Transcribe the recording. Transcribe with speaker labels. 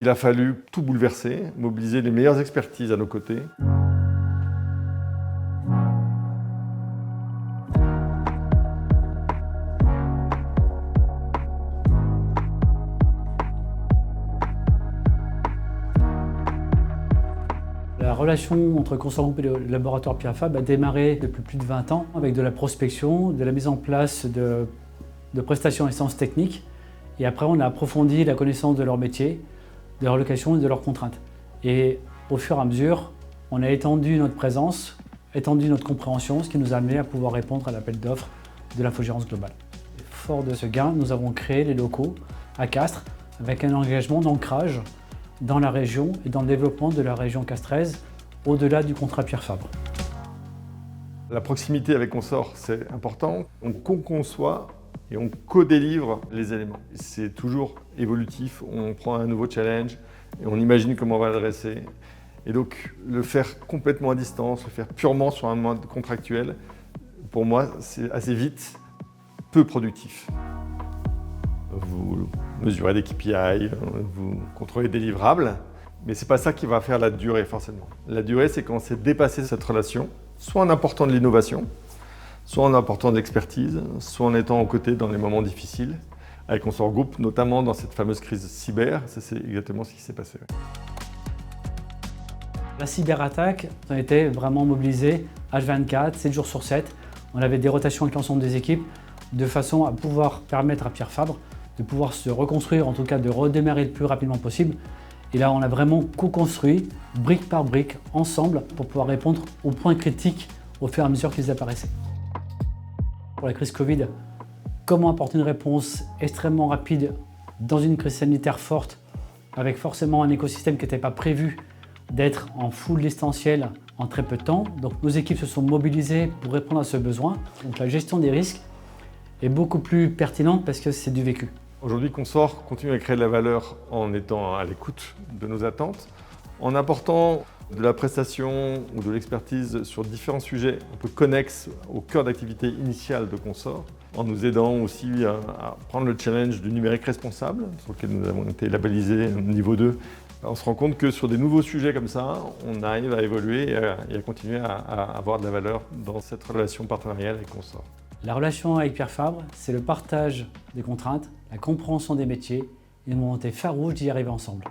Speaker 1: Il a fallu tout bouleverser, mobiliser les meilleures expertises à nos côtés.
Speaker 2: La relation entre Consort Group et le laboratoire Pierre Fabre a démarré depuis plus de 20 ans avec de la prospection, de la mise en place de prestations et séances techniques. Et après, on a approfondi la connaissance de leur métier, de leur location et de leurs contraintes. Et au fur et à mesure, on a étendu notre présence, étendu notre compréhension, ce qui nous a amené à pouvoir répondre à l'appel d'offres de l'infogérance globale. Fort de ce gain, nous avons créé les locaux à Castres avec un engagement d'ancrage dans la région et dans le développement de la région castraise au-delà du contrat Pierre Fabre.
Speaker 1: La proximité avec Consort, c'est important. On co-conçoit et on co-délivre les éléments. C'est toujours évolutif, on prend un nouveau challenge et on imagine comment on va l'adresser. Et donc, le faire complètement à distance, le faire purement sur un mode contractuel, pour moi, c'est assez vite peu productif. Vous mesurez des KPI, vous contrôlez des livrables, mais ce n'est pas ça qui va faire la durée forcément. La durée, c'est quand c'est dépassé cette relation, soit en apportant de l'innovation, soit en apportant de l'expertise, soit en étant aux côtés dans les moments difficiles, avec Consort Group, notamment dans cette fameuse crise cyber, c'est exactement ce qui s'est passé.
Speaker 2: La cyberattaque, on était vraiment mobilisés H24, 7 jours sur 7. On avait des rotations avec l'ensemble des équipes de façon à pouvoir permettre à Pierre Fabre de pouvoir se reconstruire, en tout cas de redémarrer le plus rapidement possible. Et là, on a vraiment co-construit, brique par brique, ensemble, pour pouvoir répondre aux points critiques au fur et à mesure qu'ils apparaissaient. Pour la crise Covid, comment apporter une réponse extrêmement rapide dans une crise sanitaire forte, avec forcément un écosystème qui n'était pas prévu d'être en full distanciel en très peu de temps. Donc nos équipes se sont mobilisées pour répondre à ce besoin. Donc la gestion des risques est beaucoup plus pertinente parce que c'est du vécu.
Speaker 1: Aujourd'hui, Consort continue à créer de la valeur en étant à l'écoute de nos attentes, en apportant de la prestation ou de l'expertise sur différents sujets un peu connexes au cœur d'activité initiale de Consort, en nous aidant aussi à prendre le challenge du numérique responsable, sur lequel nous avons été labellisés niveau 2. On se rend compte que sur des nouveaux sujets comme ça, on arrive à évoluer et à continuer à avoir de la valeur dans cette relation partenariale avec Consort.
Speaker 2: La relation avec Pierre Fabre, c'est le partage des contraintes, la compréhension des métiers et une volonté farouche d'y arriver ensemble.